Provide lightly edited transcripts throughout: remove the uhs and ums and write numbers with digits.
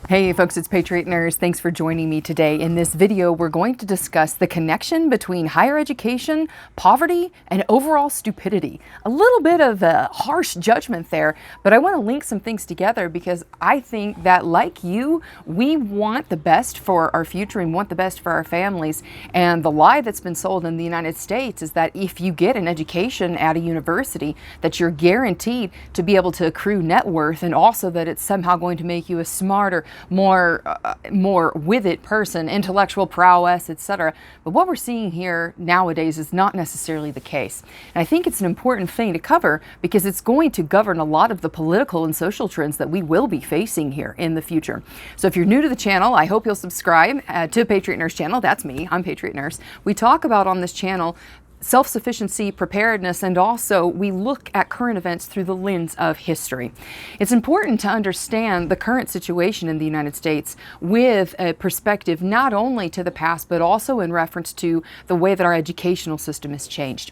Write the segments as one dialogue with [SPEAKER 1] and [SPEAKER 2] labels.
[SPEAKER 1] Hey folks, it's Patriot Nurse. Thanks for joining me today. In this video, we're going to discuss the connection between higher education, poverty, and overall stupidity. A little bit of a harsh judgment there, but I want to link some things together because I think that, like you, we want the best for our future and want the best for our families. And the lie that's been sold in the United States is that if you get an education at a university, that you're guaranteed to be able to accrue net worth, and also that it's somehow going to make you a smarter, more with it person, intellectual prowess, etc. But what we're seeing here nowadays is not necessarily the case. And I think it's an important thing to cover because it's going to govern a lot of the political and social trends that we will be facing here in the future. So if you're new to the channel, I hope you'll subscribe to Patriot Nurse channel. That's me. I'm Patriot Nurse. We talk about on this channel self-sufficiency, preparedness, and also we look at current events through the lens of history. It's important to understand the current situation in the United States with a perspective not only to the past, but also in reference to the way that our educational system has changed.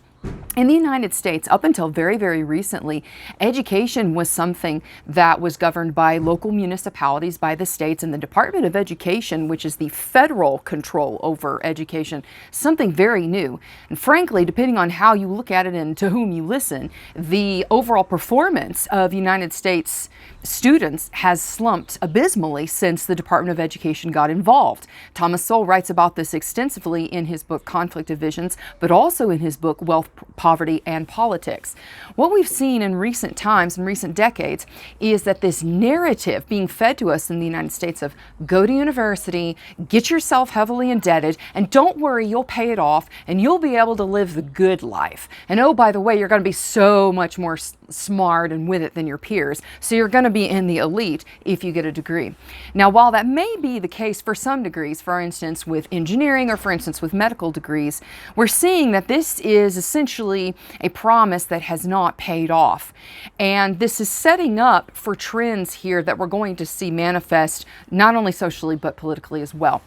[SPEAKER 1] In the United States, up until very, very recently, education was something that was governed by local municipalities, by the states, and the Department of Education, which is the federal control over education, something very new. And frankly, depending on how you look at it and to whom you listen, the overall performance of United States students has slumped abysmally since the Department of Education got involved. Thomas Sowell writes about this extensively in his book Conflict of Visions, but also in his book Wealth, Poverty, and Politics. What we've seen in recent times, in recent decades, is that this narrative being fed to us in the United States of go to university, get yourself heavily indebted, and don't worry, you'll pay it off, and you'll be able to live the good life. And oh, by the way, you're going to be so much more smart and with it than your peers, so you're going to be in the elite if you get a degree. Now, while that may be the case for some degrees, for instance with engineering or for instance with medical degrees, we're seeing that this is essentially a promise that has not paid off. And this is setting up for trends here that we're going to see manifest not only socially but politically as well.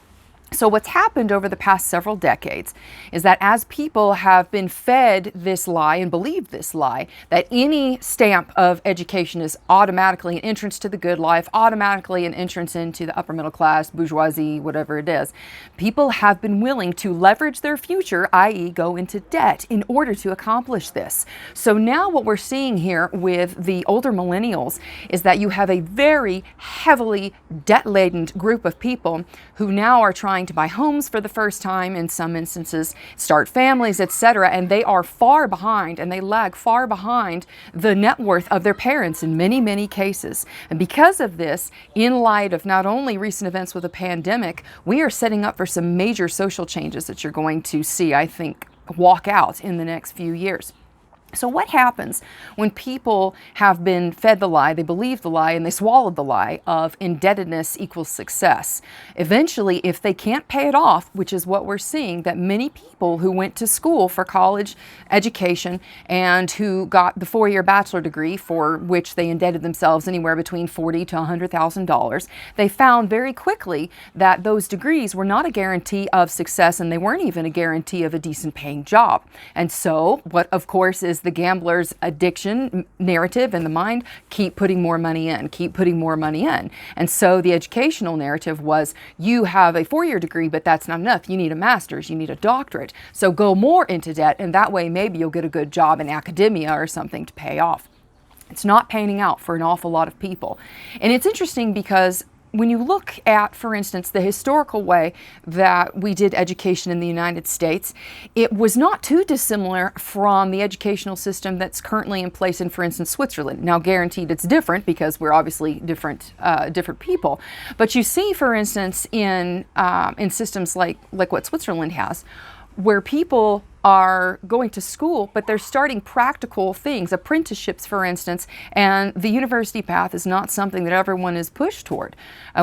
[SPEAKER 1] So what's happened over the past several decades is that as people have been fed this lie and believed this lie, that any stamp of education is automatically an entrance to the good life, automatically an entrance into the upper middle class, bourgeoisie, whatever it is, people have been willing to leverage their future, i.e. go into debt, in order to accomplish this. So now what we're seeing here with the older millennials is that you have a very heavily debt-laden group of people who now are trying to buy homes for the first time, in some instances, start families, etc., and they are far behind and they lag far behind the net worth of their parents in many, many cases. And because of this, in light of not only recent events with the pandemic, we are setting up for some major social changes that you're going to see, I think, walk out in the next few years. So what happens when people have been fed the lie, they believe the lie, and they swallowed the lie of indebtedness equals success? Eventually, if they can't pay it off, which is what we're seeing, that many people who went to school for college education and who got the four-year bachelor degree, for which they indebted themselves anywhere between $40,000 to $100,000, they found very quickly that those degrees were not a guarantee of success, and they weren't even a guarantee of a decent paying job. And so what, of course, is the gambler's addiction narrative in the mind: keep putting more money in, keep putting more money in. And so the educational narrative was, you have a four-year degree, but that's not enough. You need a master's, you need a doctorate. So go more into debt, and that way maybe you'll get a good job in academia or something to pay off. It's not panning out for an awful lot of people. And it's interesting because when you look at, for instance, the historical way that we did education in the United States, it was not too dissimilar from the educational system that's currently in place in, for instance, Switzerland. Now, guaranteed it's different because we're obviously different people. But you see, for instance, in systems like what Switzerland has, where people are going to school, but they're starting practical things, apprenticeships, for instance, and the university path is not something that everyone is pushed toward.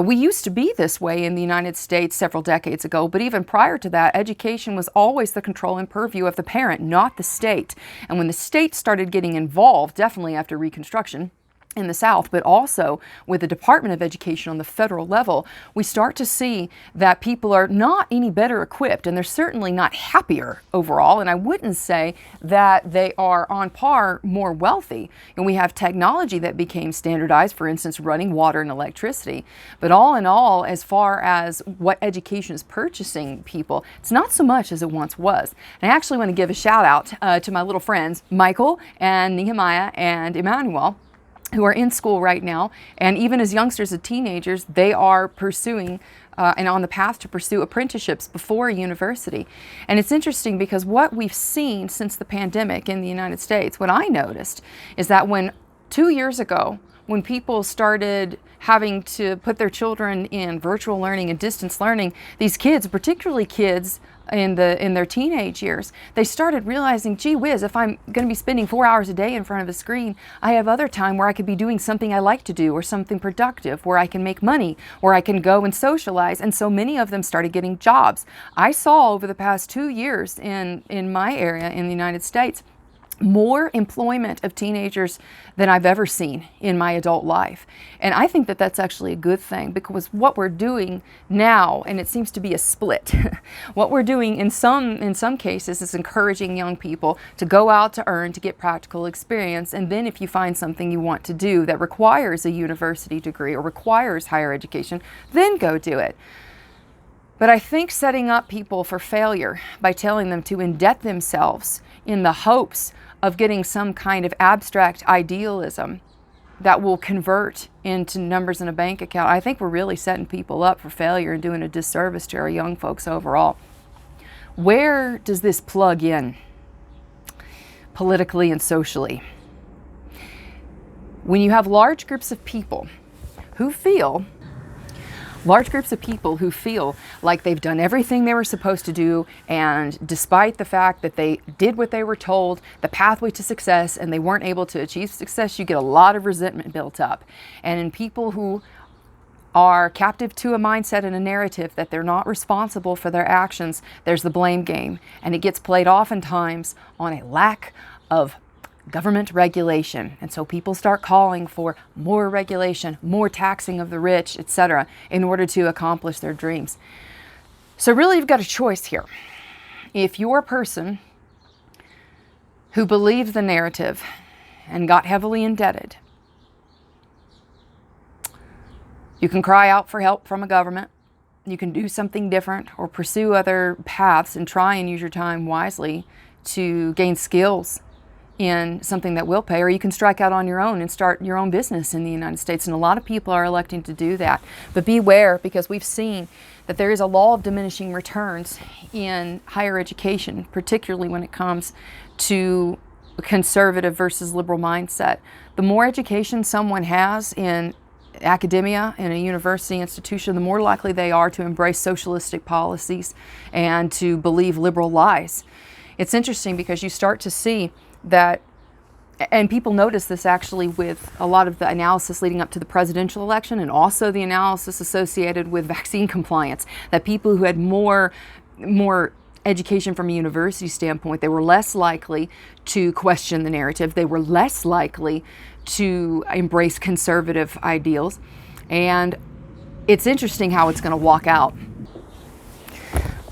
[SPEAKER 1] We used to be this way in the United States several decades ago, but even prior to that, education was always the control and purview of the parent, not the state. And when the state started getting involved, definitely after Reconstruction, in the South, but also with the Department of Education on the federal level, we start to see that people are not any better equipped, and they're certainly not happier overall. And I wouldn't say that they are on par more wealthy. And we have technology that became standardized, for instance, running water and electricity. But all in all, as far as what education is purchasing people, it's not so much as it once was. And I actually want to give a shout out to my little friends, Michael and Nehemiah and Emmanuel, who are in school right now, and even as youngsters and teenagers, they are pursuing and on the path to pursue apprenticeships before university. And it's interesting because what we've seen since the pandemic in the United States, what I noticed is that when 2 years ago, when people started having to put their children in virtual learning and distance learning, these kids, particularly kids in their teenage years, they started realizing, gee whiz, if I'm going to be spending 4 hours a day in front of a screen, I have other time where I could be doing something I like to do, or something productive, where I can make money, where I can go and socialize. And so many of them started getting jobs. I saw over the past 2 years in my area in the United States, more employment of teenagers than I've ever seen in my adult life. And I think that that's actually a good thing, because what we're doing now, and it seems to be a split, what we're doing in some cases is encouraging young people to go out to earn, to get practical experience. And then if you find something you want to do that requires a university degree or requires higher education, then go do it. But I think setting up people for failure by telling them to indebt themselves in the hopes of getting some kind of abstract idealism that will convert into numbers in a bank account, I think we're really setting people up for failure and doing a disservice to our young folks overall. Where does this plug in politically and socially? When you have large groups of people who feel like they've done everything they were supposed to do, and despite the fact that they did what they were told, the pathway to success, and they weren't able to achieve success, you get a lot of resentment built up. And in people who are captive to a mindset and a narrative that they're not responsible for their actions, there's the blame game. And it gets played oftentimes on a lack of government regulation. And so people start calling for more regulation, more taxing of the rich, etc., in order to accomplish their dreams. So really, you've got a choice here. If you're a person who believed the narrative and got heavily indebted, you can cry out for help from a government. You can do something different or pursue other paths and try and use your time wisely to gain skills in something that will pay, or you can strike out on your own and start your own business in the United States. And a lot of people are electing to do that. But beware, because we've seen that there is a law of diminishing returns in higher education, particularly when it comes to conservative versus liberal mindset. The more education someone has in academia, in a university institution, the more likely they are to embrace socialistic policies and to believe liberal lies. It's interesting because you start to see that, and people notice this actually with a lot of the analysis leading up to the presidential election, and also the analysis associated with vaccine compliance, that people who had more education from a university standpoint, they were less likely to question the narrative. They were less likely to embrace conservative ideals. And it's interesting how it's going to walk out.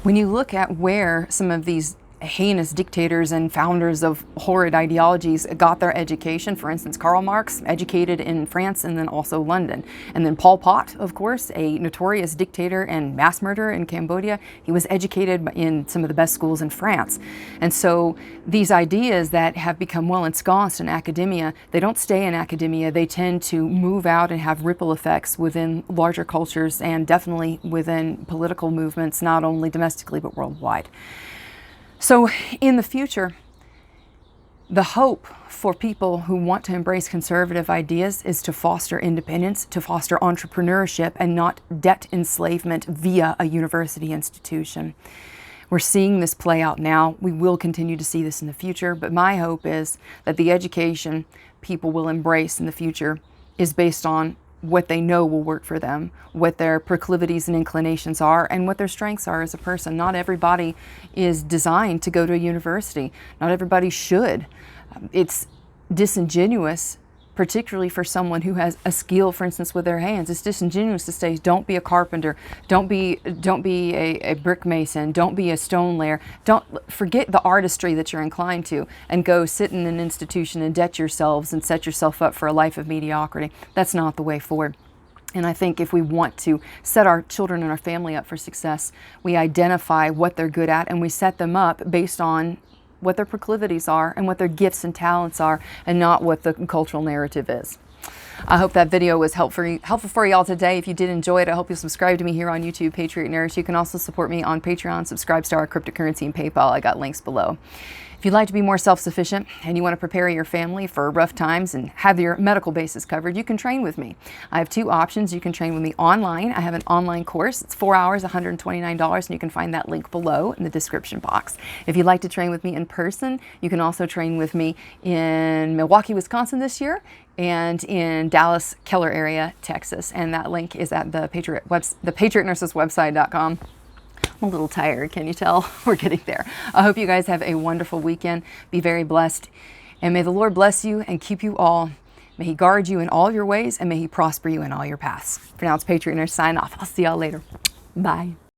[SPEAKER 1] When you look at where some of these heinous dictators and founders of horrid ideologies got their education. For instance, Karl Marx, educated in France and then also London. And then Pol Pot, of course, a notorious dictator and mass murderer in Cambodia. He was educated in some of the best schools in France. And so these ideas that have become well ensconced in academia, they don't stay in academia. They tend to move out and have ripple effects within larger cultures and definitely within political movements, not only domestically but worldwide. So in the future, the hope for people who want to embrace conservative ideas is to foster independence, to foster entrepreneurship, and not debt enslavement via a university institution. We're seeing this play out now. We will continue to see this in the future, but my hope is that the education people will embrace in the future is based on what they know will work for them, what their proclivities and inclinations are, and what their strengths are as a person. Not everybody is designed to go to a university. Not everybody should. It's disingenuous particularly for someone who has a skill, for instance, with their hands. It's disingenuous to say, don't be a carpenter, don't be a brick mason, don't be a stone layer, don't forget the artistry that you're inclined to, and go sit in an institution and debt yourselves and set yourself up for a life of mediocrity. That's not the way forward. And I think if we want to set our children and our family up for success, we identify what they're good at and we set them up based on what their proclivities are and what their gifts and talents are, and not what the cultural narrative is. I hope that video was helpful for y'all today. If you did enjoy it, I hope you'll subscribe to me here on YouTube, Patriot Nurse. You can also support me on Patreon, subscribe to our cryptocurrency and PayPal. I got links below. If you'd like to be more self-sufficient and you want to prepare your family for rough times and have your medical bases covered, you can train with me. I have two options. You can train with me online. I have an online course. It's 4 hours, $129, and you can find that link below in the description box. If you'd like to train with me in person, you can also train with me in Milwaukee, Wisconsin this year, and in Dallas, Keller area, Texas. And that link is at the patriotnurseswebsite.com. I'm a little tired, can you tell? We're getting there. I hope you guys have a wonderful weekend. Be very blessed. And may the Lord bless you and keep you all. May He guard you in all your ways, and may He prosper you in all your paths. For now, it's Patriot Nurse sign off. I'll see y'all later. Bye.